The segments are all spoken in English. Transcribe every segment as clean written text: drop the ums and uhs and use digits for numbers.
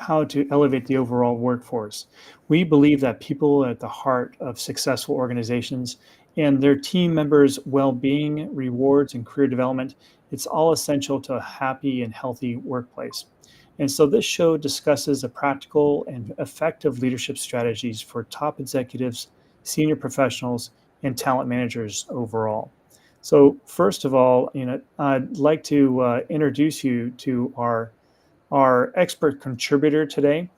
how to elevate the overall workforce. We believe that people are at the heart of successful organizations and their team members' well being, rewards, and career development. It's all essential to a happy and healthy workplace. And so this show discusses the practical and effective leadership strategies for top executives, senior professionals, and talent managers overall. So first of all, I'd like to introduce you to our expert contributor today,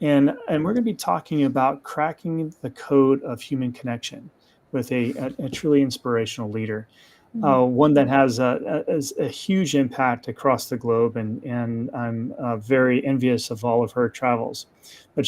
and we're going to be talking about cracking the code of human connection with a truly inspirational leader, Mhm. one that has a huge impact across the globe, and I'm very envious of all of her travels. But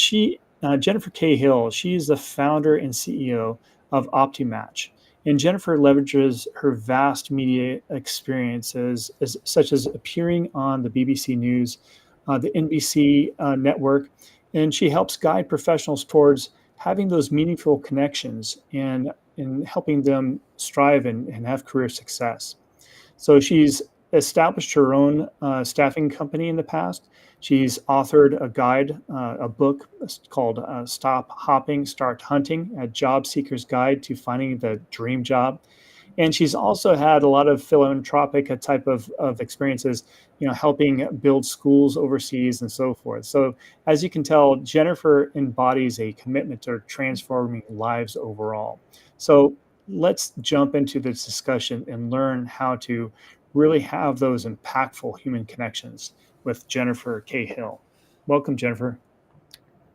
Jennifer Cahill, she's the founder and CEO of OptiMatch. And Jennifer leverages her vast media experiences, such as appearing on the BBC News, the NBC network, and she helps guide professionals towards having those meaningful connections and helping them strive and have career success. So she's established her own staffing company in the past. She's authored a book called Stop Hopping, Start Hunting, a job seeker's guide to finding the dream job. And she's also had a lot of philanthropic type of experiences, helping build schools overseas and so forth. So as you can tell, Jennifer embodies a commitment to transforming lives overall. So let's jump into this discussion and learn how to really have those impactful human connections with Jennifer Cahill. Welcome, Jennifer.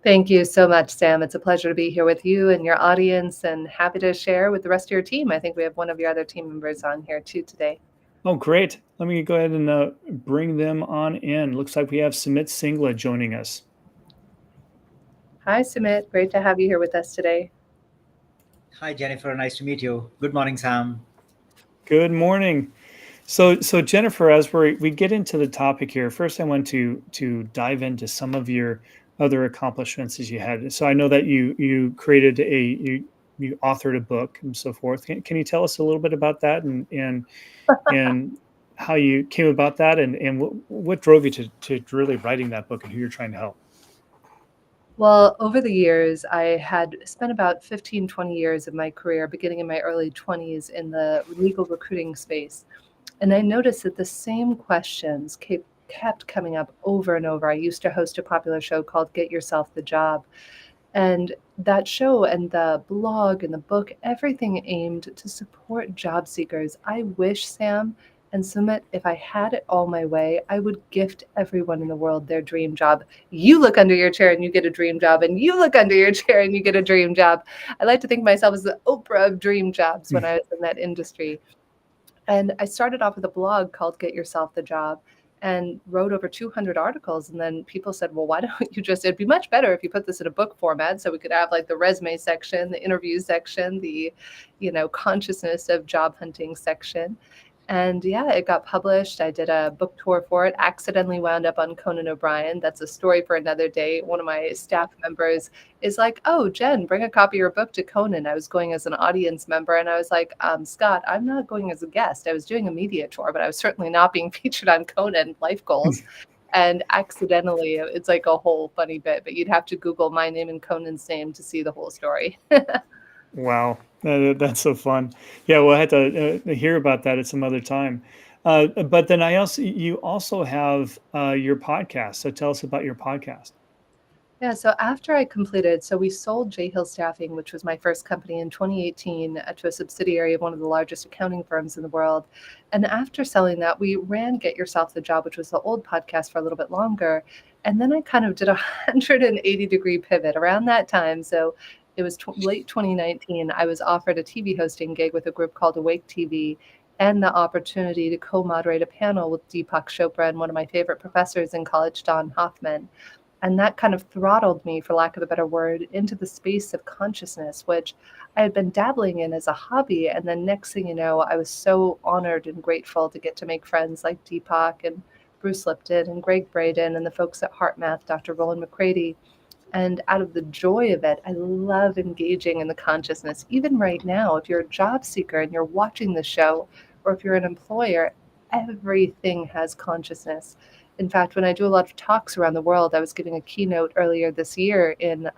Thank you so much, Sam. It's a pleasure to be here with you and your audience, and happy to share with the rest of your team. I think we have one of your other team members on here too today. Oh, great. Let me go ahead and bring them on in. Looks like we have Sumit Singla joining us. Hi, Sumit. Great to have you here with us today. Hi, Jennifer. Nice to meet you. Good morning, Sam. Good morning. So Jennifer, as we get into the topic here, first I want to dive into some of your other accomplishments as you had. So I know that you created you authored a book and so forth. Can you tell us a little bit about that and how you came about that and what drove you to really writing that book and who you're trying to help? Well, over the years, I had spent about 15, 20 years of my career, beginning in my early 20s, in the legal recruiting space. And I noticed that the same questions kept coming up over and over. I used to host a popular show called Get Yourself the Job. And that show and the blog and the book, everything aimed to support job seekers. I wish, Sam and Sumit, if I had it all my way, I would gift everyone in the world their dream job. You look under your chair and you get a dream job, and you look under your chair and you get a dream job. I like to think of myself as the Oprah of dream jobs when I was in that industry. And I started off with a blog called Get Yourself the Job and wrote over 200 articles. And then people said, well, why don't you just, it'd be much better if you put this in a book format so we could have like the resume section, the interview section, the, consciousness of job hunting section. And yeah, it got published. I did a book tour for it, accidentally wound up on Conan O'Brien. That's a story for another day. One of my staff members is like, oh, Jen, bring a copy of your book to Conan. I was going as an audience member. And I was like, Scott, I'm not going as a guest. I was doing a media tour, but I was certainly not being featured on Conan Life Goals. And accidentally, it's like a whole funny bit, but you'd have to Google my name and Conan's name to see the whole story. Wow, that's so fun. Yeah, we'll have to hear about that at some other time. But then you also have your podcast. So tell us about your podcast. Yeah, so after I completed, so we sold J Hill Staffing, which was my first company in 2018, to a subsidiary of one of the largest accounting firms in the world. And after selling that, we ran Get Yourself the Job, which was the old podcast, for a little bit longer. And then I kind of did a 180-degree pivot around that time. So it was late 2019. I was offered a TV hosting gig with a group called Awake TV and the opportunity to co-moderate a panel with Deepak Chopra and one of my favorite professors in college, Don Hoffman. And that kind of throttled me, for lack of a better word, into the space of consciousness, which I had been dabbling in as a hobby. And then next thing you know, I was so honored and grateful to get to make friends like Deepak and Bruce Lipton and Greg Braden and the folks at HeartMath, Dr. Roland McCready. And out of the joy of it, I love engaging in the consciousness. Even right now, if you're a job seeker and you're watching the show, or if you're an employer, everything has consciousness. In fact, when I do a lot of talks around the world, I was giving a keynote earlier this year in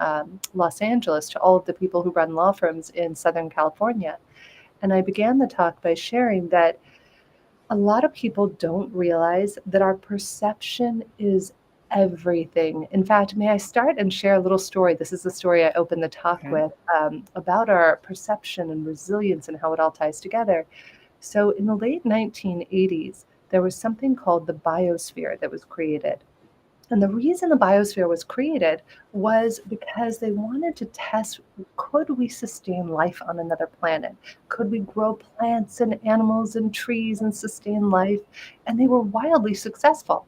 Los Angeles to all of the people who run law firms in Southern California. And I began the talk by sharing that a lot of people don't realize that our perception is everything. In fact, may I start and share a little story? This is the story I opened the talk Okay. with, about our perception and resilience and how it all ties together. So, in the late 1980s, there was something called the biosphere that was created. And the reason the biosphere was created was because they wanted to test, could we sustain life on another planet? Could we grow plants and animals and trees and sustain life? And they were wildly successful,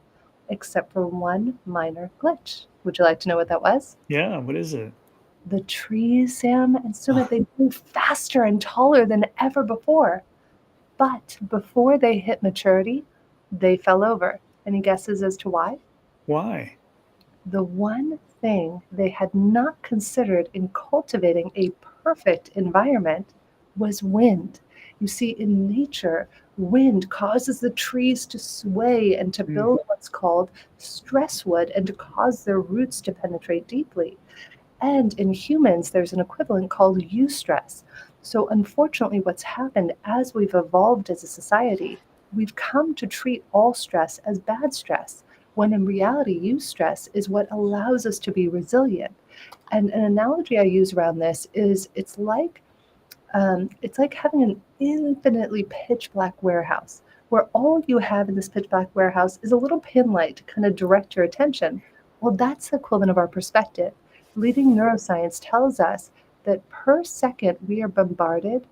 except for one minor glitch. Would you like to know what that was? Yeah. What is it? The trees, Sam and Sumit, they grew faster and taller than ever before. But before they hit maturity, they fell over. Any guesses as to why? Why? The one thing they had not considered in cultivating a perfect environment was wind. You see, in nature, wind causes the trees to sway and to Mm, build what's called stress wood and to cause their roots to penetrate deeply. And in humans, there's an equivalent called eustress. So, unfortunately, what's happened as we've evolved as a society, we've come to treat all stress as bad stress, when in reality, eustress is what allows us to be resilient. And an analogy I use around this is it's like having an infinitely pitch black warehouse where all you have in this pitch black warehouse is a little pin light to kind of direct your attention. Well, that's the equivalent of our perspective. Leading neuroscience tells us that per second we are bombarded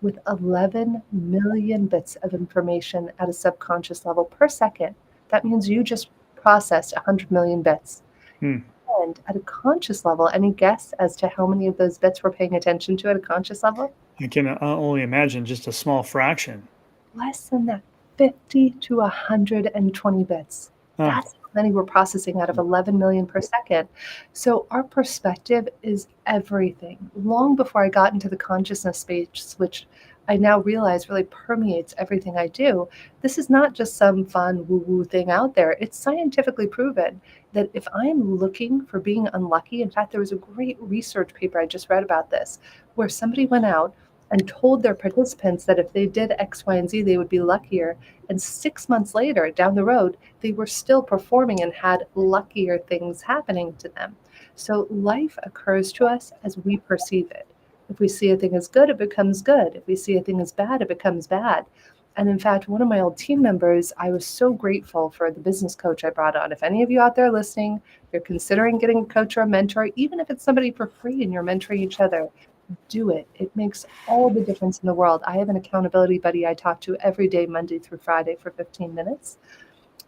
with 11 million bits of information at a subconscious level per second. That means you just processed 100 million bits. mm. And at a conscious level, any guess as to how many of those bits we're paying attention to at a conscious level? I can only imagine just a small fraction. Less than that, 50 to 120 bits. Huh. That's how many we're processing out of 11 million per second. So our perspective is everything. Long before I got into the consciousness space, which I now realize really permeates everything I do, this is not just some fun woo woo thing out there. It's scientifically proven that if I'm looking for being unlucky, in fact, there was a great research paper I just read about this, where somebody went out and told their participants that if they did X, Y, and Z, they would be luckier. And 6 months later, down the road, they were still performing and had luckier things happening to them. So life occurs to us as we perceive it. If we see a thing as good, it becomes good. If we see a thing as bad, it becomes bad. And in fact, one of my old team members, I was so grateful for the business coach I brought on. If any of you out there listening, you're considering getting a coach or a mentor, even if it's somebody for free and you're mentoring each other, do it. It makes all the difference in the world. I have an accountability buddy I talk to every day, Monday through Friday, for 15 minutes.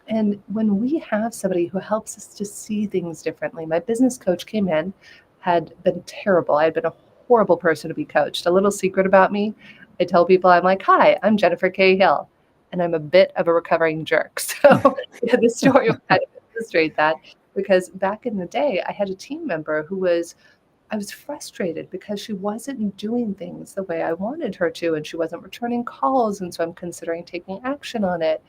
And when we have somebody who helps us to see things differently, my business coach came in, had been terrible. I had been a horrible person to be coached. A little secret about me, I tell people, I'm like, hi, I'm Jennifer Cahill, and I'm a bit of a recovering jerk. So yeah, the story will kind of illustrate that, because back in the day, I had a team member who was I was frustrated because she wasn't doing things the way I wanted her to, and she wasn't returning calls. And so I'm considering taking action on it.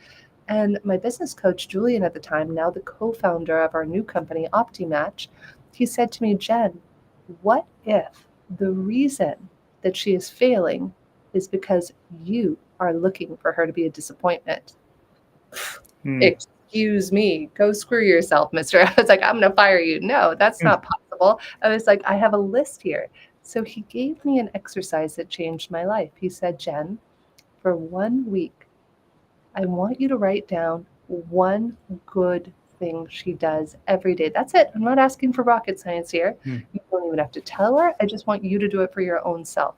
And my business coach, Julian, at the time, now the co founder of our new company, OptiMatch, he said to me, Jen, what if the reason that she is failing is because you are looking for her to be a disappointment? Mm, Excuse me, go screw yourself, mister. I was like, I'm going to fire you. No, that's mm. not possible. I was like, I have a list here. So he gave me an exercise that changed my life. He said, Jen, for 1 week, I want you to write down one good thing she does every day. That's it. I'm not asking for rocket science here. Mm. You don't even have to tell her. I just want you to do it for your own self.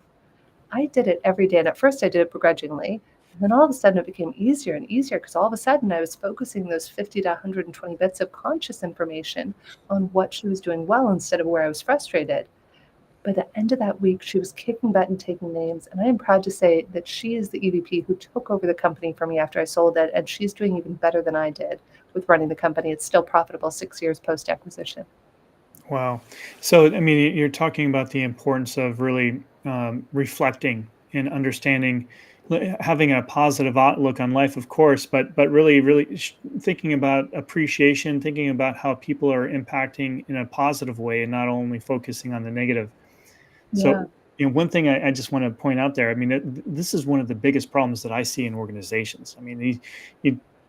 I did it every day. And at first I did it begrudgingly. And then all of a sudden it became easier and easier, because all of a sudden I was focusing those 50 to 120 bits of conscious information on what she was doing well instead of where I was frustrated. By the end of that week, she was kicking butt and taking names. And I am proud to say that she is the EVP who took over the company for me after I sold it. And she's doing even better than I did with running the company. It's still profitable 6 years post acquisition. Wow. So, I mean, you're talking about the importance of really reflecting and understanding, having a positive outlook on life, of course, but really thinking about appreciation, thinking about how people are impacting in a positive way, and not only focusing on the negative. Yeah. So, one thing I just want to point out there, I mean, this is one of the biggest problems that I see in organizations. I mean,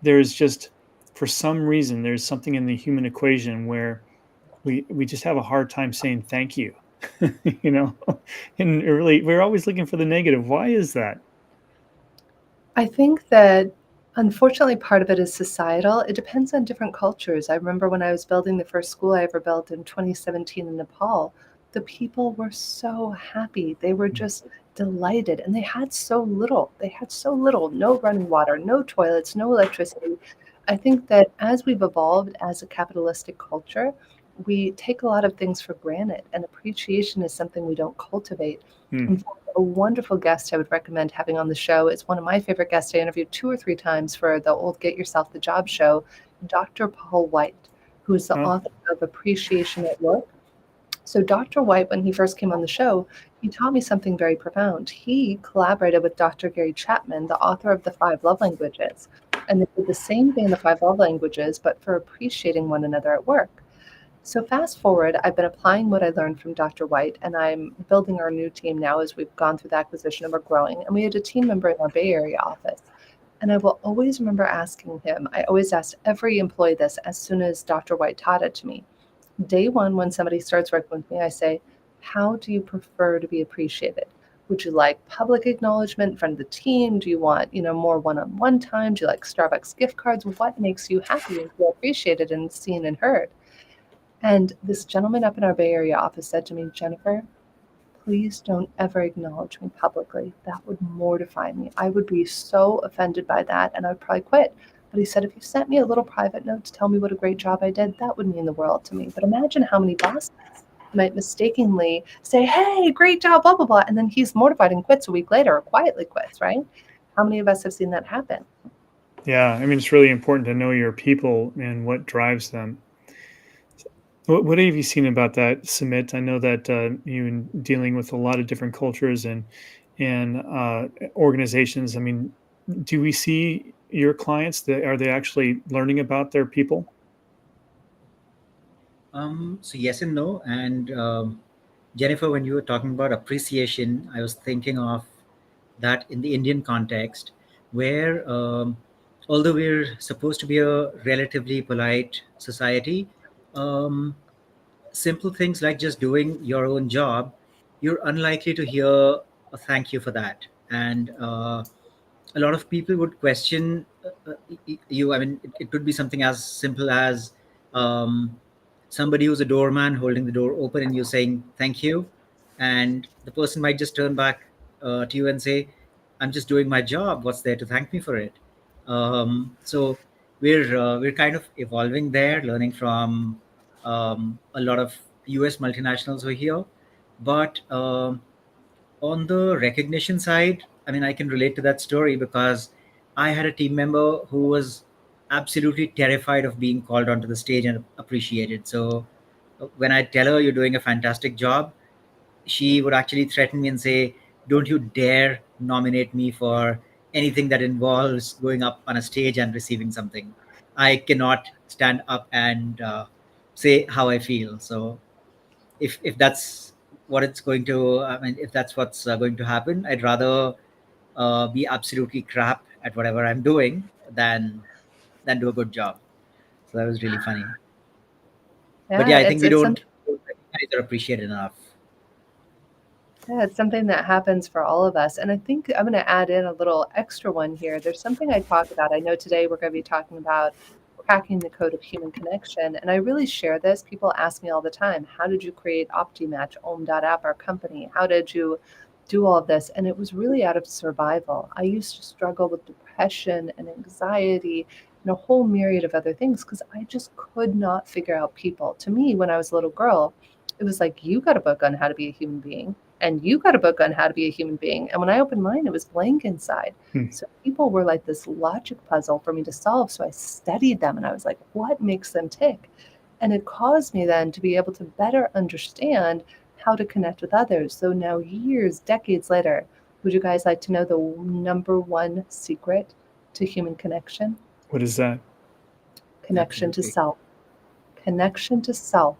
there's just, for some reason, there's something in the human equation where we just have a hard time saying thank you, you know, and really, we're always looking for the negative. Why is that? I think that unfortunately part of it is societal. It depends on different cultures. I remember when I was building the first school I ever built in 2017 in Nepal, the people were so happy. They were just delighted and they had so little. They had so little, no running water, no toilets, no electricity. I think that as we've evolved as a capitalistic culture, we take a lot of things for granted, and appreciation is something we don't cultivate. Hmm. In fact, a wonderful guest I would recommend having on the show is one of my favorite guests I interviewed 2 or 3 times for the old Get Yourself the Job show, Dr. Paul White, who is the Oh, author of Appreciation at Work. So, Dr. White, when he first came on the show, he taught me something very profound. He collaborated with Dr. Gary Chapman, the author of The Five Love Languages, and they did the same thing in The Five Love Languages, but for appreciating one another at work. So fast forward, I've been applying what I learned from Dr. White, and I'm building our new team now as we've gone through the acquisition and we're growing. And we had a team member in our Bay Area office. And I will always remember asking him, I always asked every employee this as soon as Dr. White taught it to me. Day one, when somebody starts working with me, I say, how do you prefer to be appreciated? Would you like public acknowledgement from the team? Do you want, more one-on-one time? Do you like Starbucks gift cards? What makes you happy and feel appreciated and seen and heard? And this gentleman up in our Bay Area office said to me, Jennifer, please don't ever acknowledge me publicly. That would mortify me. I would be so offended by that and I'd probably quit. But he said, if you sent me a little private note to tell me what a great job I did, that would mean the world to me. But imagine how many bosses might mistakenly say, hey, great job, blah, blah, blah. And then he's mortified and quits a week later or quietly quits, right? How many of us have seen that happen? yeah. I mean, it's really important to know your people and what drives them. What have you seen about that, Sumit? I know that you're dealing with a lot of different cultures and organizations. I mean, do we see your clients that are they actually learning about their people? So yes and no. And Jennifer, when you were talking about appreciation, I was thinking of that in the Indian context, where although we're supposed to be a relatively polite society, um, simple things like just doing your own job, you're unlikely to hear a thank you for that. And a lot of people would question you. I mean, it could be something as simple as um, somebody who's a doorman holding the door open and you saying thank you, and the person might just turn back to you and say, "I'm just doing my job. What's there to thank me for it?" So we're kind of evolving there, learning from a lot of U.S. multinationals over here, but. On the recognition side, I mean, I can relate to that story because I had a team member who was absolutely terrified of being called onto the stage and appreciated. So when I tell her you're doing a fantastic job, she would actually threaten me and say, "Don't you dare nominate me for anything that involves going up on a stage and receiving something. I cannot stand up and say how I feel." So if that's what it's going to, I mean, if that's what's going to happen, I'd rather be absolutely crap at whatever I'm doing than do a good job. So that was really funny. But Yeah, yeah, I think it's we it's don't something. recognize or appreciate it enough. Yeah, it's something that happens for all of us. And I think I'm going to add in a little extra one here. There's something I talk about. I know today we're going to be talking about cracking the code of human connection. And I really share this. People ask me all the time, how did you create OptiMatch, App, our company? How did you do all of this? And it was really out of survival. I used to struggle with depression and anxiety and a whole myriad of other things because I just could not figure out people. To me, when I was a little girl, it was like, you got a book on how to be a human being and you got a book on how to be a human being. And when I opened mine, it was blank inside. Hmm. So people were like this logic puzzle for me to solve. So I studied them and I was like, what makes them tick? And it caused me then to be able to better understand how to connect with others. So now, years, decades later, Would you guys like to know the number one secret to human connection? What is that? Connection to Absolutely. self. Connection to self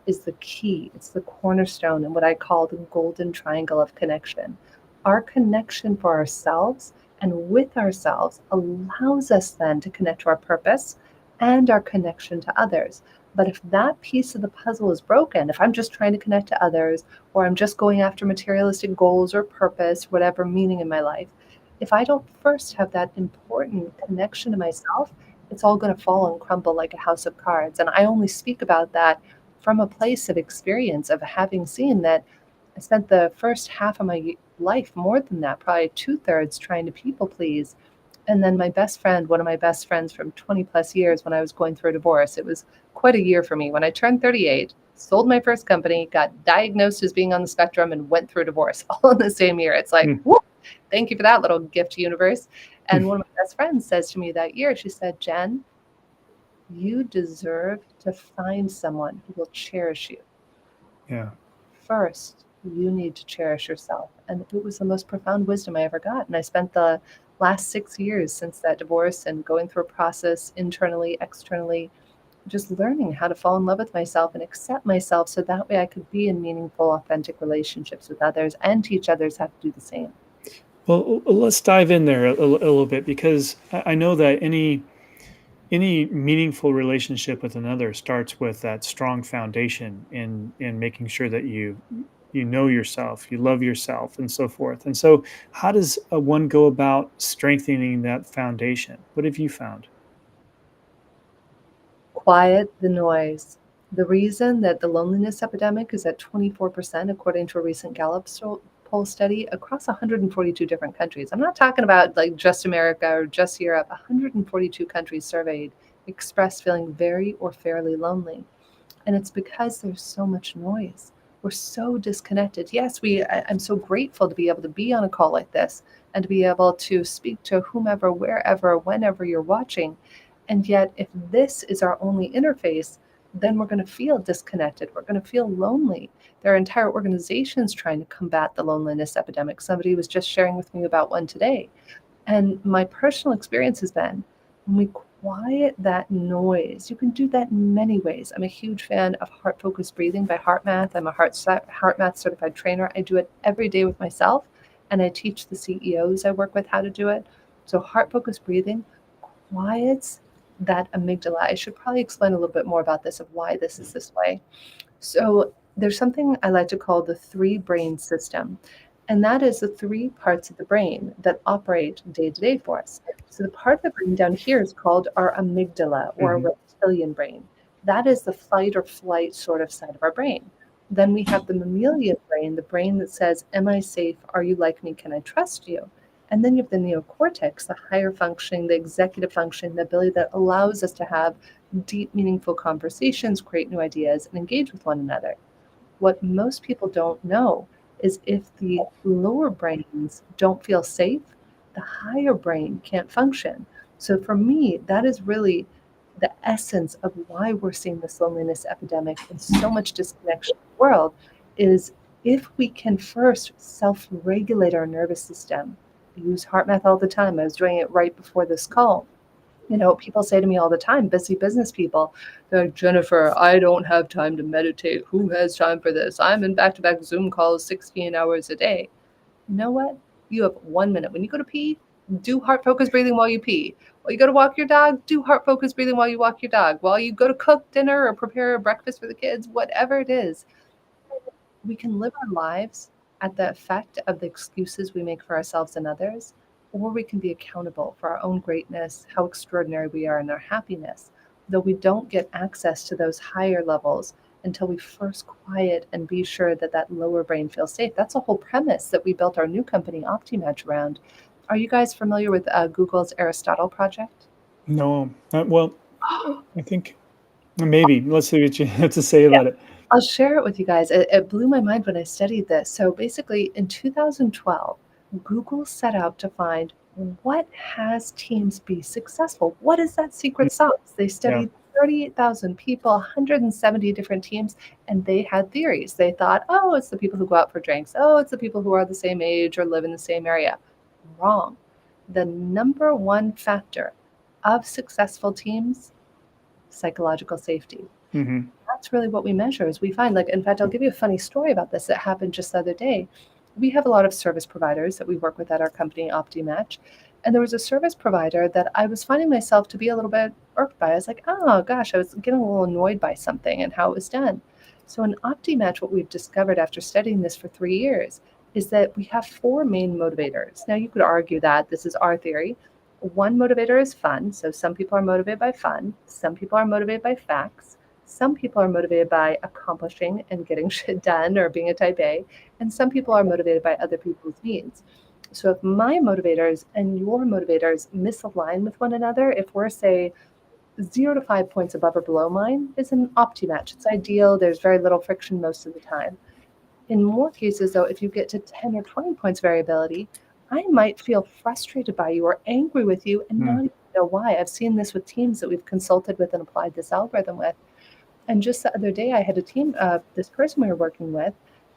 is the key, it's the cornerstone and what I call the golden triangle of connection. Our connection for ourselves and with ourselves allows us then to connect to our purpose and our connection to others. But if that piece of the puzzle is broken, if I'm just trying to connect to others, or I'm just going after materialistic goals or purpose, whatever meaning in my life, if I don't first have that important connection to myself, it's all going to fall and crumble like a house of cards. And I only speak about that from a place of experience, of having seen that I spent the first half of my life, more than that, probably two-thirds, trying to people please. And then my best friend, one of my best friends from 20 plus years, when I was going through a divorce, it was quite a year for me. When I turned 38, sold my first company, got diagnosed as being on the spectrum, and went through a divorce all in the same year. It's like, Hmm. whoop, thank you for that little gift, universe. Hmm. And one of my best friends says to me that year, she said, Jen, you deserve to find someone who will cherish you. Yeah. First, you need to cherish yourself. And it was the most profound wisdom I ever got. And I spent the last 6 years since that divorce and going through a process internally, externally, just learning how to fall in love with myself and accept myself so that way I could be in meaningful, authentic relationships with others and teach others how to do the same. Well, let's dive in there a little bit because I know that any meaningful relationship with another starts with that strong foundation in making sure that you know yourself, you love yourself, and so forth. And so, how does one go about strengthening that foundation? What have you found? Quiet the noise. The reason that the loneliness epidemic is at 24%, according to a recent Gallup poll study across 142 different countries. I'm not talking about like just America or just Europe. 142 countries surveyed expressed feeling very or fairly lonely. And it's because there's so much noise. We're so disconnected. Yes, I'm so grateful to be able to be on a call like this and to be able to speak to whomever, wherever, whenever you're watching. And yet, if this is our only interface, then we're going to feel disconnected. We're going to feel lonely. There are entire organizations trying to combat the loneliness epidemic. Somebody was just sharing with me about one today. And my personal experience has been when we quiet that noise, you can do that in many ways. I'm a huge fan of heart focused breathing by Heart Math. I'm a heart math certified trainer. I do it every day with myself, and I teach the CEOs I work with how to do it. So, heart focused breathing quiets that amygdala. I should probably explain a little bit more about this of why this is this way. So there's something I like to call the three brain system. And that is the three parts of the brain that operate day to day for us. So the part of the brain down here is called our amygdala or Hmm. reptilian brain. That is the fight or flight sort of side of our brain. Then we have the mammalian brain, the brain that says, am I safe? Are you like me? Can I trust you? And then you have the neocortex, the higher functioning, the executive function, the ability that allows us to have deep, meaningful conversations, create new ideas, and engage with one another. What most people don't know is if the lower brains don't feel safe, the higher brain can't function. So for me, that is really the essence of why we're seeing this loneliness epidemic and so much disconnection in the world is if we can first self-regulate our nervous system. I use heart math all the time. I was doing it right before this call. People say to me all the time, busy business people, they're like, Jennifer, I don't have time to meditate. Who has time for this? I'm in back to back Zoom calls 16 hours a day. You know what? You have 1 minute. When you go to pee, do heart focused breathing while you pee. While you go to walk your dog, do heart focused breathing while you walk your dog. While you go to cook dinner or prepare a breakfast for the kids, whatever it is, we can live our lives at the effect of the excuses we make for ourselves and others, or we can be accountable for our own greatness, how extraordinary we are, and our happiness, though we don't get access to those higher levels until we first quiet and be sure that that lower brain feels safe. That's a whole premise that we built our new company, OptiMatch, around. Are you guys familiar with Google's Aristotle project? No. Well, I think maybe. Let's see what you have to say about it. I'll share it with you guys. It blew my mind when I studied this. So basically, in 2012, Google set out to find what has teams be successful. What is that Mm. secret sauce? They Yeah. studied 38,000 people, 170 different teams, and they had theories. They thought, oh, it's the people who go out for drinks. Oh, it's the people who are the same age or live in the same area. Wrong. The number one factor of successful teams, psychological safety. Hmm. That's really what we measure is we find, like, in fact, I'll give you a funny story about this that happened just the other day. We have a lot of service providers that we work with at our company, OptiMatch. And there was a service provider that I was finding myself to be a little bit irked by. I was like, oh gosh, I was getting a little annoyed by something and how it was done. So in OptiMatch, what we've discovered after studying this for 3 years is that we have four main motivators. Now you could argue that this is our theory. One motivator is fun. So some people are motivated by fun. Some people are motivated by facts. Some people are motivated by accomplishing and getting shit done or being a type A, and some people are motivated by other people's needs. So if my motivators and your motivators misalign with one another, if we're, say, 0 to 5 points above or below mine, is an opti-match. It's ideal. There's very little friction most of the time. In more cases, though, if you get to 10 or 20 points variability, I might feel frustrated by you or angry with you and not even know why. I've seen this with teams that we've consulted with and applied this algorithm with. And just the other day, I had a team, this person we were working with,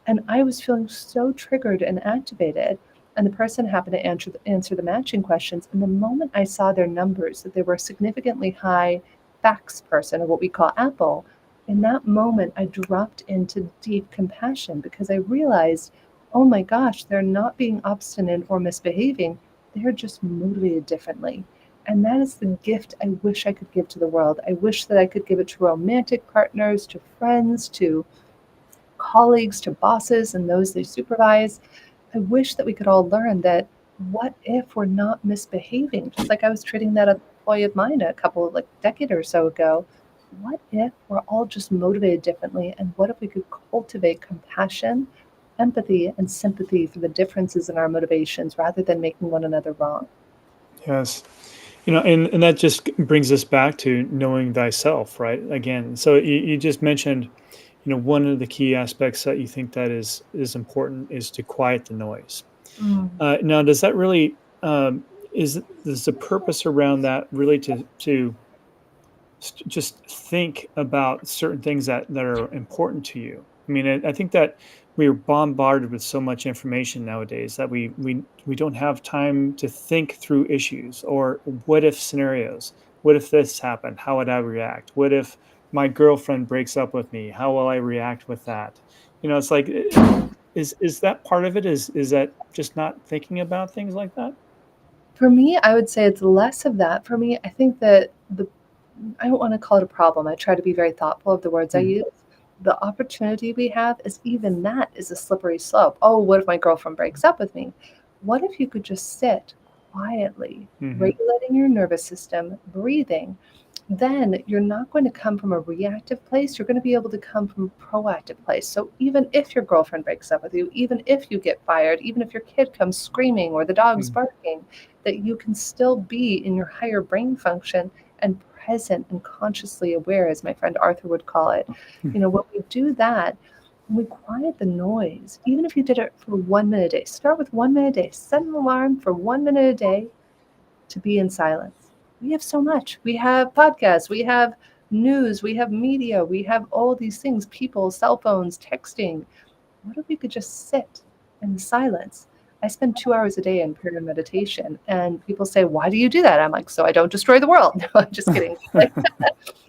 and I was feeling so triggered and activated. And the person happened to answer the matching questions. And the moment I saw their numbers, that they were a significantly high facts person, or what we call Apple, in that moment, I dropped into deep compassion because I realized, oh my gosh, they're not being obstinate or misbehaving. They're just motivated differently. And that is the gift I wish I could give to the world. I wish that I could give it to romantic partners, to friends, to colleagues, to bosses, and those they supervise. I wish that we could all learn that what if we're not misbehaving? Just like I was treating that employee of mine a couple of like decade or so ago. What if we're all just motivated differently? And what if we could cultivate compassion, empathy, and sympathy for the differences in our motivations rather than making one another wrong? Yes. And that just brings us back to knowing thyself, right? Again, so you just mentioned, one of the key aspects that you think that is important is to quiet the noise. Mm. Now, does that really is the purpose around that really to just think about certain things that are important to you? I mean, I think that we are bombarded with so much information nowadays that we don't have time to think through issues or what if scenarios. What if this happened? How would I react? What if my girlfriend breaks up with me? How will I react with that? It's like, is that part of it? Is that just not thinking about things like that? For me, I would say it's less of that. For me, I think that I don't want to call it a problem. I try to be very thoughtful of the words I Mm, use. The opportunity we have is even that is a slippery slope. Oh, what if my girlfriend breaks up with me? What if you could just sit quietly, mhm, regulating your nervous system, breathing, then you're not going to come from a reactive place. You're going to be able to come from a proactive place. So even if your girlfriend breaks up with you, even if you get fired, even if your kid comes screaming or the dog's mm, barking, that you can still be in your higher brain function and present and consciously aware, as my friend Arthur would call it. mm. When we do that, when we quiet the noise, even if you did it for 1 minute a day, start with 1 minute a day, set an alarm for 1 minute a day to be in silence. We have so much. We have podcasts, we have news, we have media, we have all these things, people, cell phones, texting. What if we could just sit in silence? I spend 2 hours a day in prayer and meditation, and people say, "Why do you do that?" I'm like, "So I don't destroy the world." No, I'm just kidding. Like,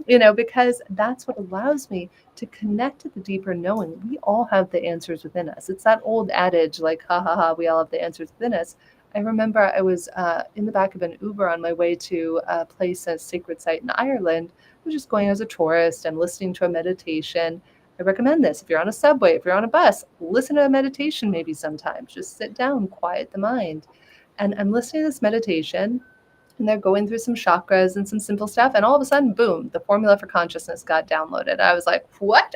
because that's what allows me to connect to the deeper knowing. We all have the answers within us. It's that old adage, like, ha ha ha, we all have the answers within us. I remember I was in the back of an Uber on my way to a place, a sacred site in Ireland. I was just going as a tourist and listening to a meditation. I recommend this. If you're on a subway, if you're on a bus, listen to a meditation maybe sometimes. Just sit down, quiet the mind. And I'm listening to this meditation, and they're going through some chakras and some simple stuff. And all of a sudden, boom, the formula for consciousness got downloaded. I was like, what?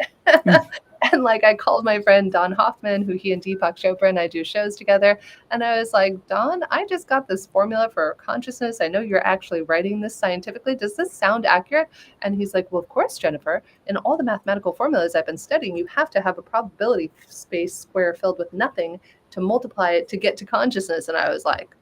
And like I called my friend Don Hoffman, who he and Deepak Chopra and I do shows together. And I was like, Don, I just got this formula for consciousness. I know you're actually writing this scientifically. Does this sound accurate? And he's like, well, of course, Jennifer. In all the mathematical formulas I've been studying, you have to have a probability space square filled with nothing to multiply it to get to consciousness. And I was like,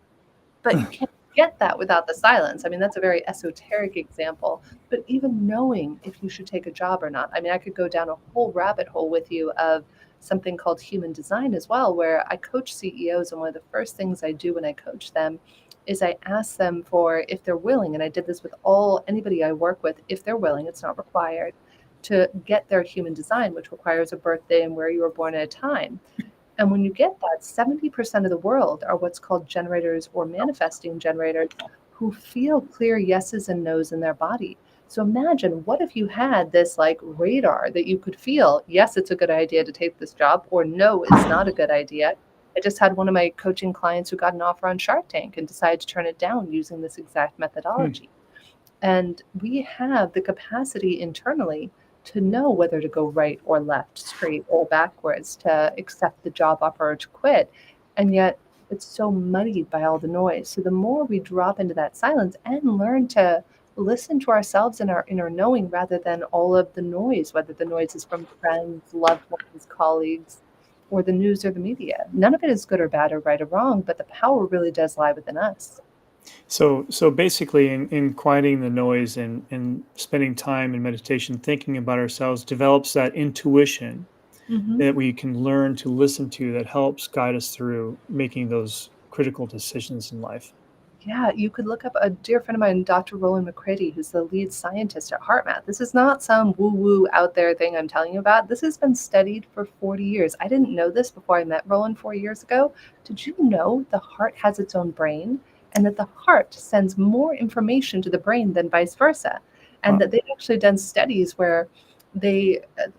but you can't get that without the silence. I mean, that's a very esoteric example, but even knowing if you should take a job or not. I mean, I could go down a whole rabbit hole with you of something called human design as well, where I coach CEOs, and one of the first things I do when I coach them is I ask them for if they're willing, and I did this with all anybody I work with, if they're willing, it's not required, to get their human design, which requires a birthday and where you were born at a time. And when you get that, 70% of the world are what's called generators or manifesting generators who feel clear yeses and nos in their body. So imagine what if you had this like radar that you could feel, yes, it's a good idea to take this job, or no, it's not a good idea. I just had one of my coaching clients who got an offer on Shark Tank and decided to turn it down using this exact Hmm. methodology. And we have the capacity internally to know whether to go right or left, straight or backwards, to accept the job offer or to quit. And yet it's so muddied by all the noise. So the more we drop into that silence and learn to listen to ourselves and our inner knowing rather than all of the noise, whether the noise is from friends, loved ones, colleagues, or the news or the media. None of it is good or bad or right or wrong, but the power really does lie within us. So basically, in quieting the noise and spending time in meditation, thinking about ourselves, develops that intuition Mhm. that we can learn to listen to that helps guide us through making those critical decisions in life. Yeah, you could look up a dear friend of mine, Dr. Roland McCready, who's the lead scientist at HeartMath. This is not some woo-woo out there thing I'm telling you about. This has been studied for 40 years. I didn't know this before I met Roland 4 years ago. Did you know the heart has its own brain and that the heart sends more information to the brain than vice versa? And Wow. that they've actually done studies where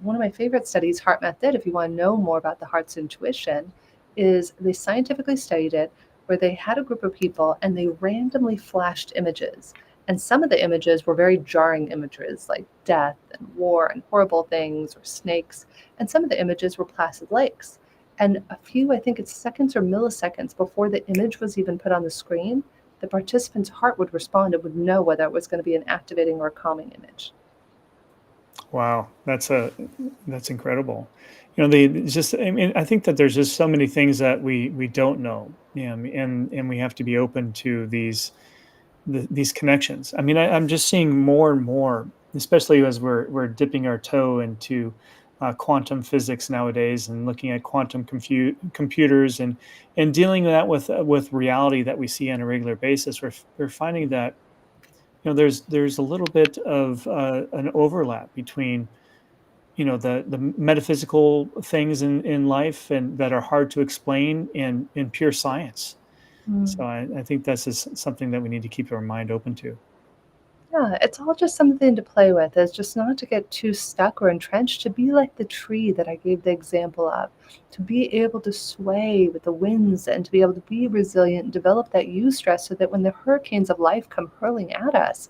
one of my favorite studies HeartMath did, if you want to know more about the heart's intuition, is they scientifically studied it where they had a group of people and they randomly flashed images. And some of the images were very jarring images like death and war and horrible things or snakes. And some of the images were placid lakes. And a few, I think it's seconds or milliseconds before the image was even put on the screen, the participant's heart would respond and would know whether it was going to be an activating or a calming image. Wow, that's incredible. it's just I mean, I think that there's just so many things that we don't know, and we have to be open to these connections. I mean, I'm just seeing more and more, especially as we're dipping our toe into quantum physics nowadays and looking at quantum computers and dealing with reality that we see on a regular basis. We're finding that there's a little bit of an overlap between the metaphysical things in life and that are hard to explain in pure science. So Mm. I think that's just something that we need to keep our mind open to. Yeah, it's all just something to play with. It's just not to get too stuck or entrenched, to be like the tree that I gave the example of, to be able to sway with the winds and to be able to be resilient and develop that use stress so that when the hurricanes of life come hurling at us,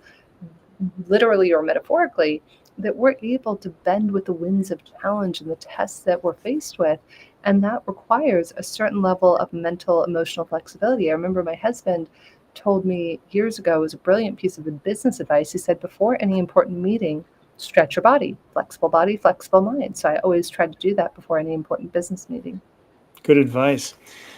literally or metaphorically, that we're able to bend with the winds of challenge and the tests that we're faced with. And that requires a certain level of mental, emotional flexibility. I remember my husband told me years ago, it was a brilliant piece of business advice. He said, before any important meeting, stretch your body, flexible mind. So I always try to do that before any important business meeting. Good advice.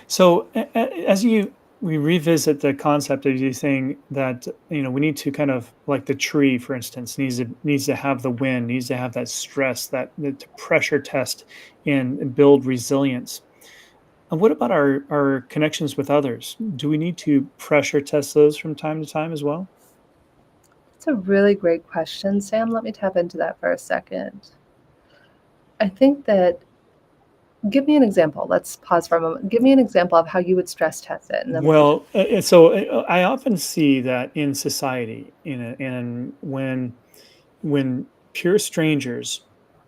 So as we revisit the concept of you saying that we need to kind of like the tree, for instance, needs to have the wind, needs to have that stress, that to pressure test and build resilience. And what about our connections with others? Do we need to pressure test those from time to time as well? It's a really great question, Sam. Let me tap into that for a second. I think that give me an example. Let's pause for a moment. Give me an example of how you would stress test it, and then we can. Well, I often see that in society, and when pure strangers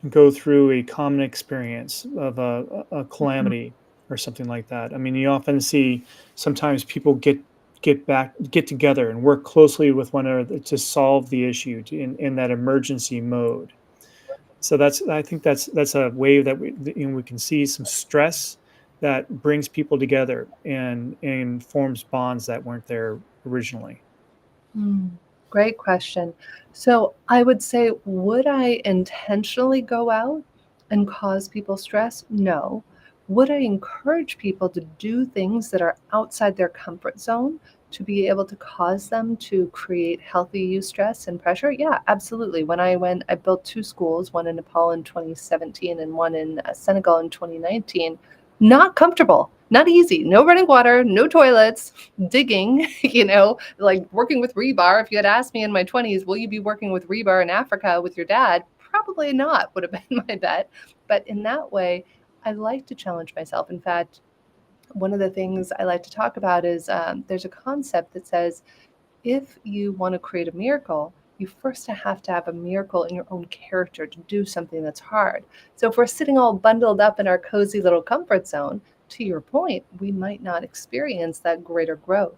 go through a common experience of a Mhm. calamity or something like that. I mean, you often see sometimes people get together and work closely with one another to solve the issue in that emergency mode. So I think that's a way that we can see some stress that brings people together and forms bonds that weren't there originally. Mm, great question. So I would say, would I intentionally go out and cause people stress? No. Would I encourage people to do things that are outside their comfort zone to be able to cause them to create healthy eustress and pressure? Yeah, absolutely. When I built two schools, one in Nepal in 2017 and one in Senegal in 2019. Not comfortable, not easy, no running water, no toilets, digging, like working with rebar. If you had asked me in my 20s, will you be working with rebar in Africa with your dad? Probably not, would have been my bet. But in that way, I like to challenge myself. In fact, one of the things I like to talk about is there's a concept that says if you want to create a miracle, you first have to have a miracle in your own character to do something that's hard. So if we're sitting all bundled up in our cozy little comfort zone, to your point, we might not experience that greater growth.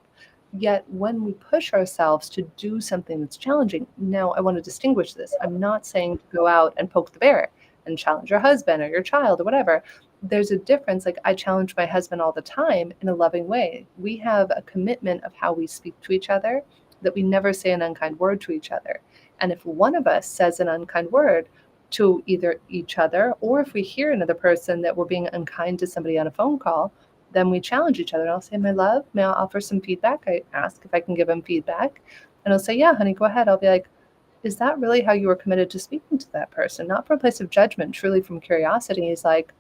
Yet when we push ourselves to do something that's challenging, now I want to distinguish this. I'm not saying to go out and poke the bear and challenge your husband or your child or whatever. There's a difference. Like I challenge my husband all the time in a loving way. We have a commitment of how we speak to each other, that we never say an unkind word to each other. And if one of us says an unkind word to either each other, or if we hear another person that we're being unkind to somebody on a phone call, then we challenge each other. And I'll say, my love, may I offer some feedback? I ask if I can give him feedback. And I'll say, yeah, honey, go ahead. I'll be like, is that really how you were committed to speaking to that person? Not from a place of judgment, truly from curiosity. He's like,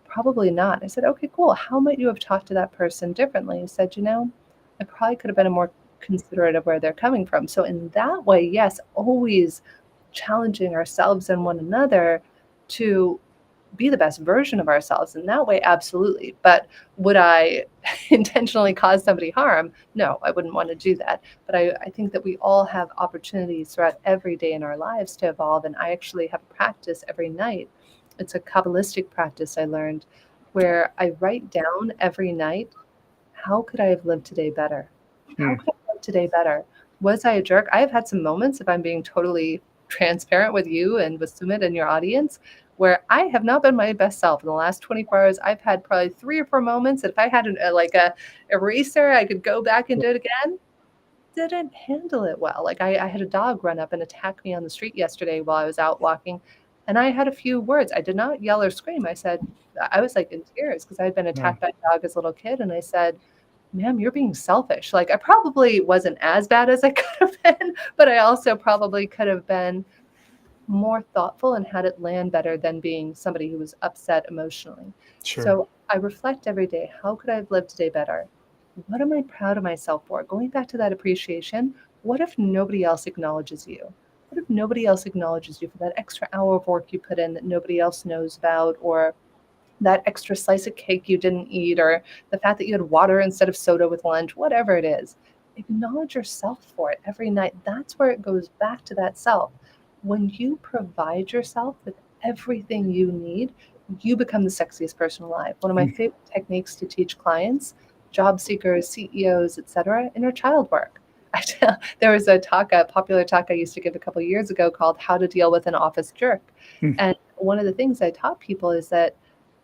probably not. I said, okay, cool. How might you have talked to that person differently? He said, I probably could have been a more considerate of where they're coming from. So in that way, yes, always challenging ourselves and one another to be the best version of ourselves in that way, absolutely. But would I intentionally cause somebody harm? No, I wouldn't want to do that. But I think that we all have opportunities throughout every day in our lives to evolve. And I actually have a practice every night. It's a Kabbalistic practice I learned where I write down every night, how could I have lived today better? How Hmm. could I have lived today better? Was I a jerk? I have had some moments, if I'm being totally transparent with you and with Sumit and your audience, where I have not been my best self in the last 24 hours. I've had probably 3 or 4 moments that if I had like a eraser, I could go back and do it again. Didn't handle it well. Like I had a dog run up and attack me on the street yesterday while I was out walking, and I had a few words. I did not yell or scream. I was like in tears because I had been Yeah. attacked by a dog as a little kid, and I said, ma'am, you're being selfish. Like I probably wasn't as bad as I could have been, but I also probably could have been more thoughtful and had it land better than being somebody who was upset emotionally. Sure. So I reflect every day, how could I have lived today better? What am I proud of myself for? Going back to that appreciation, what if nobody else acknowledges you? What if nobody else acknowledges you for that extra hour of work you put in that nobody else knows about, or that extra slice of cake you didn't eat, or the fact that you had water instead of soda with lunch, whatever it is? Acknowledge yourself for it every night. That's where it goes back to that self. When you provide yourself with everything you need, you become the sexiest person alive. One of my Hmm. favorite techniques to teach clients, job seekers, CEOs, etc., inner child work. There was a popular talk I used to give a couple of years ago called How to Deal with an Office Jerk. Hmm. And one of the things I taught people is that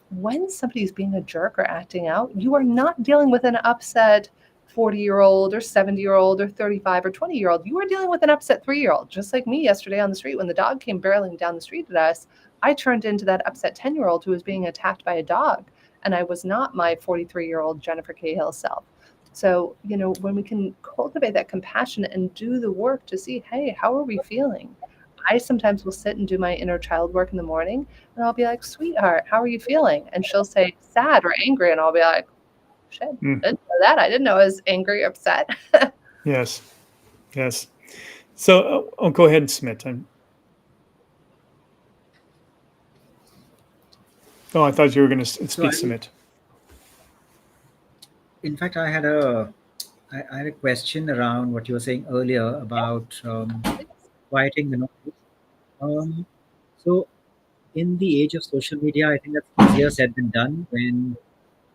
when somebody's being a jerk or acting out, you are not dealing with an upset 40-year-old or 70-year-old or 35 or 20-year-old. You are dealing with an upset 3-year-old, just like me yesterday on the street when the dog came barreling down the street at us. I turned into that upset 10-year-old who was being attacked by a dog, and I was not my 43-year-old Jennifer Cahill self. So, when we can cultivate that compassion and do the work to see, hey, how are we feeling? I sometimes will sit and do my inner child work in the morning, and I'll be like, sweetheart, how are you feeling? And she'll say sad or angry, and I'll be like, shit, Hmm. didn't know that. I didn't know I was angry or upset. Yes. Yes. So, go ahead, Smith. Oh, I thought you were going to So speak, I, Smith. in fact, I had a question around what you were saying earlier about quieting the noise. Um, so in the age of social media, I think that's easier said than done when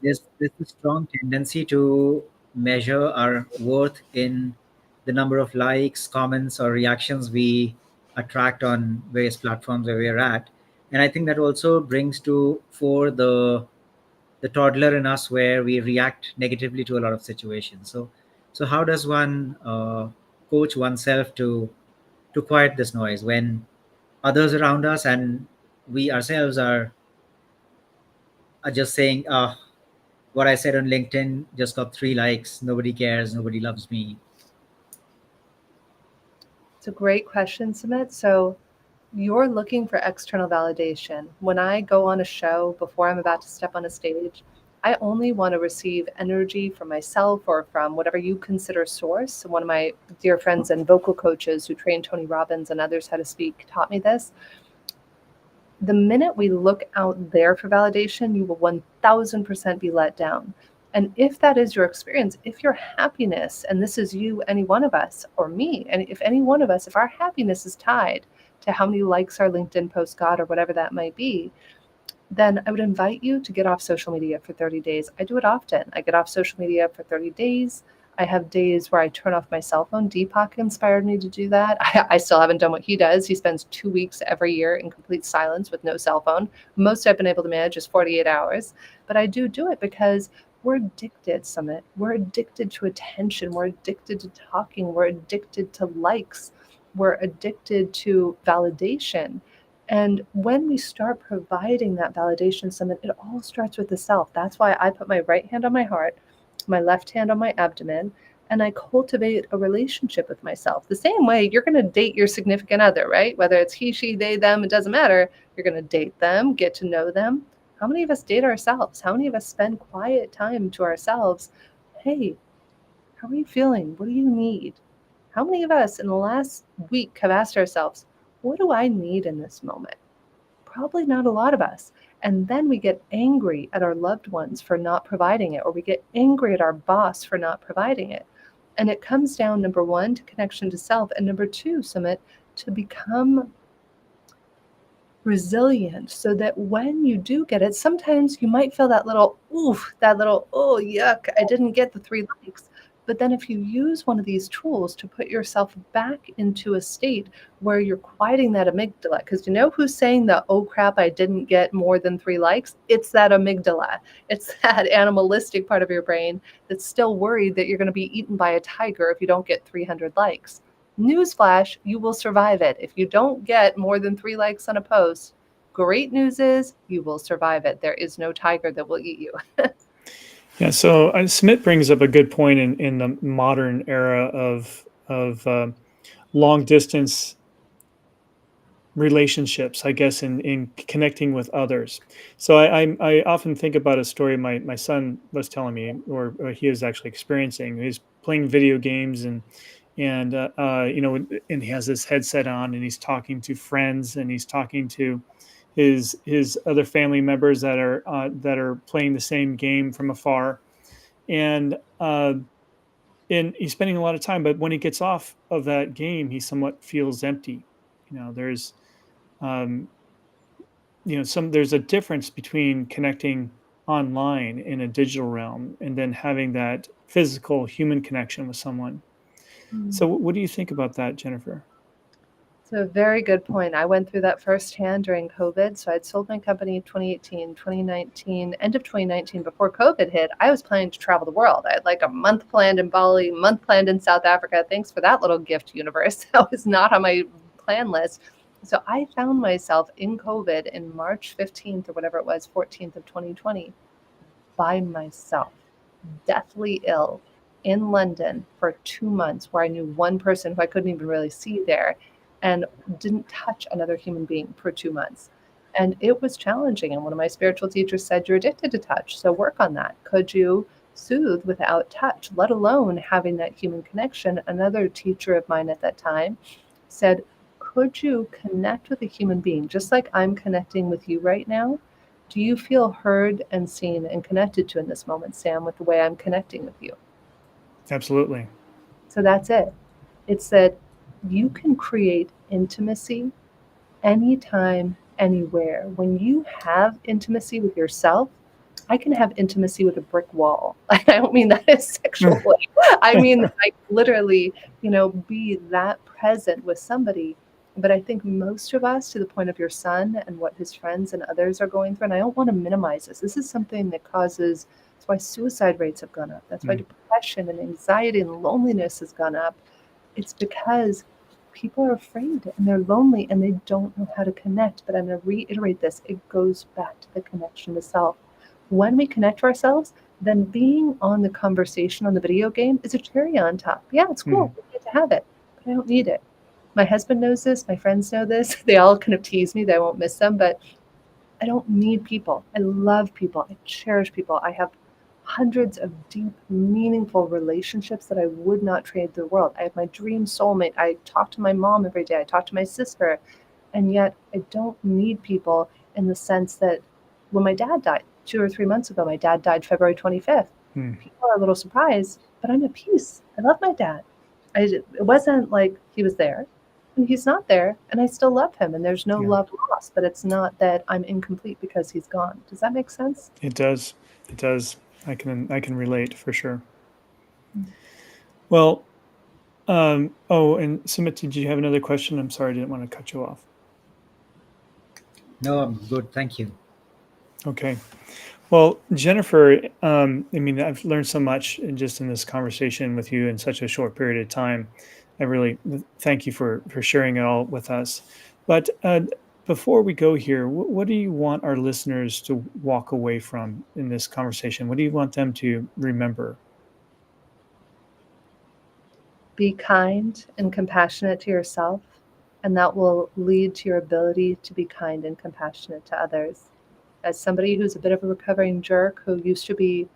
there's a strong tendency to measure our worth in the number of likes, comments, or reactions we attract on various platforms where we're at. And I think that also brings to for the toddler in us where we react negatively to a lot of situations. So how does one coach oneself to quiet this noise when others around us and we ourselves are just saying, what I said on LinkedIn just got 3 likes. Nobody cares. Nobody loves me. It's a great question, Sumit. So you're looking for external validation. When I go on a show, before I'm about to step on a stage, I only want to receive energy from myself or from whatever you consider source. So one of my dear friends and vocal coaches who trained Tony Robbins and others how to speak taught me this. The minute we look out there for validation, you will 1000% be let down. And if that is your experience, if your happiness, and this is you, any one of us, or me, and if any one of us, if our happiness is tied to how many likes our LinkedIn post got or whatever that might be, then I would invite you to get off social media for 30 days. I do it often. I get off social media for 30 days. I have days where I turn off my cell phone. Deepak inspired me to do that. I still haven't done what he does. He spends 2 weeks every year in complete silence with no cell phone. Most I've been able to manage is 48 hours. But I do it because we're addicted, Summit. We're addicted to attention. We're addicted to talking. We're addicted to likes. We're addicted to validation. And when we start providing that validation, Summit, it all starts with the self. That's why I put my right hand on my heart, my left hand on my abdomen, and I cultivate a relationship with myself. The same way you're going to date your significant other, right? Whether it's he, she, they, them, it doesn't matter. You're going to date them, get to know them. How many of us date ourselves? How many of us spend quiet time to ourselves? Hey, how are you feeling? What do you need? How many of us in the last week have asked ourselves, what do I need in this moment? Probably not a lot of us. And then we get angry at our loved ones for not providing it, or we get angry at our boss for not providing it. And it comes down, number one, to connection to self, and number two, Sumit, to become resilient so that when you do get it, sometimes you might feel that little oof, that little, oh, yuck, I didn't get the 3 likes. But then if you use one of these tools to put yourself back into a state where you're quieting that amygdala, because you know who's saying the, oh crap, I didn't get more than 3 likes? It's that amygdala. It's that animalistic part of your brain that's still worried that you're going to be eaten by a tiger if you don't get 300 likes. Newsflash, you will survive it. If you don't get more than 3 likes on a post, great news is you will survive it. There is no tiger that will eat you. Yeah, so Smith brings up a good point in the modern era of long distance relationships, I guess, in connecting with others. So I often think about a story my son was telling me, or he is actually experiencing. He's playing video games and he has this headset on and he's talking to friends and he's talking to his other family members that are playing the same game from afar, and he's spending a lot of time. But when he gets off of that game, he somewhat feels empty. There's um, there's a difference between connecting online in a digital realm and then having that physical human connection with someone. So what do you think about that, Jennifer? So a very good point. I went through that firsthand during COVID. So I'd sold my company in 2018, 2019, end of 2019, before COVID hit. I was planning to travel the world. I had like a month planned in Bali, a month planned in South Africa. Thanks for that little gift, universe. That was not on my plan list. So I found myself in COVID in March 15th or whatever it was, 14th of 2020, by myself, deathly ill in London for 2 months, where I knew one person who I couldn't even really see there and didn't touch another human being for 2 months. And it was challenging. And one of my spiritual teachers said, you're addicted to touch, so work on that. Could you soothe without touch, let alone having that human connection? Another teacher of mine at that time said, could you connect with a human being just like I'm connecting with you right now? Do you feel heard and seen and connected to in this moment, Sam, with the way I'm connecting with you? Absolutely. So that's it. It's that you can create intimacy anytime, anywhere. When you have intimacy with yourself, I can have intimacy with a brick wall. I don't mean that as sexually. I mean, like literally, be that present with somebody. But I think most of us, to the point of your son and what his friends and others are going through, and I don't want to minimize this. This is something that causes, that's why suicide rates have gone up. That's why depression and anxiety and loneliness has gone up. It's because people are afraid and they're lonely and they don't know how to connect. But I'm going to reiterate this. It goes back to the connection to self. When we connect to ourselves, then being on the conversation on the video game is a cherry on top. Yeah, it's Hmm. cool. We get to have it, but I don't need it. My husband knows this. My friends know this. They all kind of tease me that I won't miss them, but I don't need people. I love people. I cherish people. I have hundreds of deep, meaningful relationships that I would not trade the world. I have my dream soulmate. I talk to my mom every day. I talk to my sister. And yet I don't need people in the sense that when my dad died 2 or 3 months ago, my dad died February 25th. Hmm. People are a little surprised, but I'm at peace. I love my dad. It wasn't like he was there and he's not there, and I still love him, and there's no Yeah, love lost, but it's not that I'm incomplete because he's gone. Does that make sense? it does. It does. I can relate for sure. Mm. Well, oh, and Sumit, did you have another question? I'm sorry, I didn't want to cut you off. No, I'm good. Thank you. Okay. Well, Jennifer, I mean, I've learned so much just in this conversation with you in such a short period of time. I really thank you for sharing it all with us. But before we go here, what do you want our listeners to walk away from in this conversation? What do you want them to remember? Be kind and compassionate to yourself, and that will lead to your ability to be kind and compassionate to others. As somebody who's a bit of a recovering jerk who used to be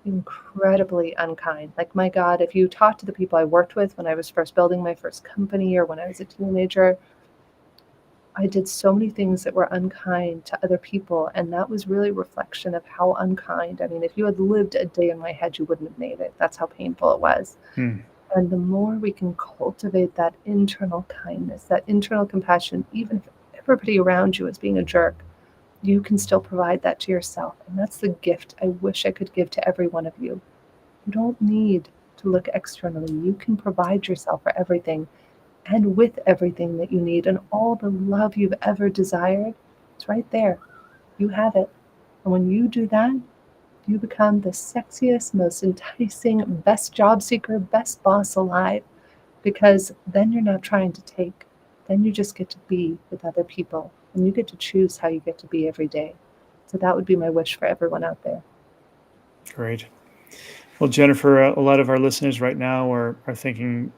incredibly unkind. Like, my God, if you talk to the people I worked with when I was first building my first company or when I was a teenager, I did so many things that were unkind to other people. And that was really a reflection of how unkind. I mean, if you had lived a day in my head, you wouldn't have made it. That's how painful it was. Hmm. And the more we can cultivate that internal kindness, that internal compassion, even if everybody around you is being a jerk, you can still provide that to yourself. And that's the gift I wish I could give to every one of you. You don't need to look externally. You can provide yourself for everything and with everything that you need, and all the love you've ever desired. It's right there. You have it. And when you do that, you become the sexiest, most enticing, best job seeker, best boss alive, because then you're not trying to take. Then you just get to be with other people, and you get to choose how you get to be every day. So that would be my wish for everyone out there. Great. Well, Jennifer, a lot of our listeners right now are thinking,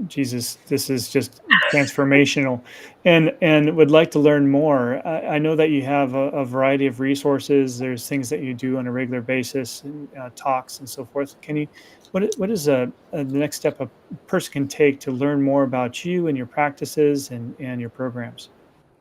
Jesus, this is just transformational, and would like to learn more. I know that you have a variety of resources. There's things that you do on a regular basis, and talks and so forth. Can you, what is the next step a person can take to learn more about you and your practices and your programs?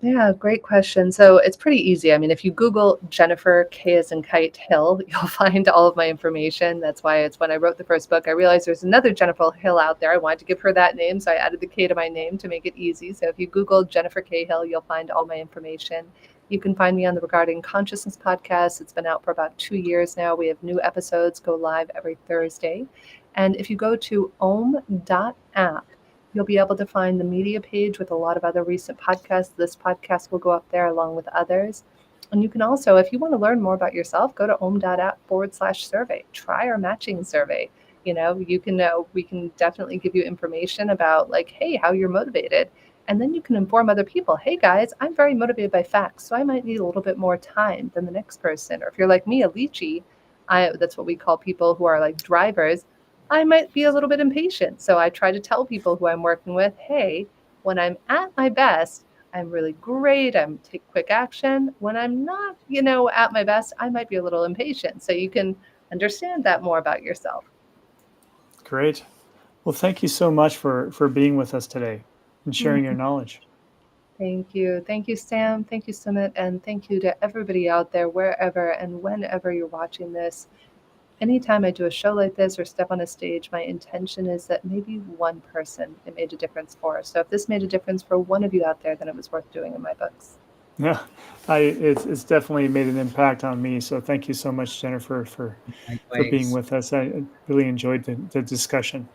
Yeah, great question. So it's pretty easy. I mean, if you Google Jennifer K as in Kite Hill, you'll find all of my information. That's why it's when I wrote the first book, I realized there's another Jennifer Hill out there. I wanted to give her that name, so I added the K to my name to make it easy. So if you Google Jennifer K Hill, you'll find all my information. You can find me on the Regarding Consciousness podcast. It's been out for about 2 years now. We have new episodes go live every Thursday. And if you go to om.app, you'll be able to find the media page with a lot of other recent podcasts. This podcast will go up there along with others. And you can also, if you want to learn more about yourself, go to om.app/survey. Try our matching survey. You can know, we can definitely give you information about, like, hey, how you're motivated. And then you can inform other people, hey guys, I'm very motivated by facts, so I might need a little bit more time than the next person. Or if you're like me, a leechy, that's what we call people who are like drivers. I might be a little bit impatient. So I try to tell people who I'm working with, hey, when I'm at my best, I'm really great. I'm take quick action. When I'm not, at my best, I might be a little impatient. So you can understand that more about yourself. Great. Well, thank you so much for being with us today and sharing your Mhm. knowledge. Thank you. Thank you, Sam. Thank you, Sumit. And thank you to everybody out there, wherever and whenever you're watching this. Anytime I do a show like this or step on a stage, my intention is that maybe one person it made a difference for. So if this made a difference for one of you out there, then it was worth doing in my books. Yeah, it's definitely made an impact on me. So thank you so much, Jennifer, for being Likewise. with us. I really enjoyed the discussion.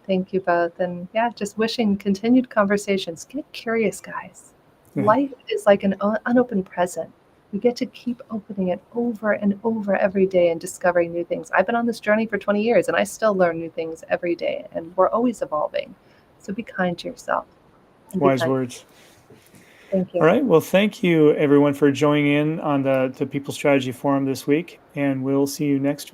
Thank you both. And yeah, just wishing continued conversations. Get curious, guys. Yeah, Life is like an unopened present. We get to keep opening it over and over every day and discovering new things. I've been on this journey for 20 years and I still learn new things every day, and we're always evolving. So be kind to yourself and be wise kind. words. Thank All you. right. Well, thank you everyone for joining in on the People Strategy Forum this week, and we'll see you next week.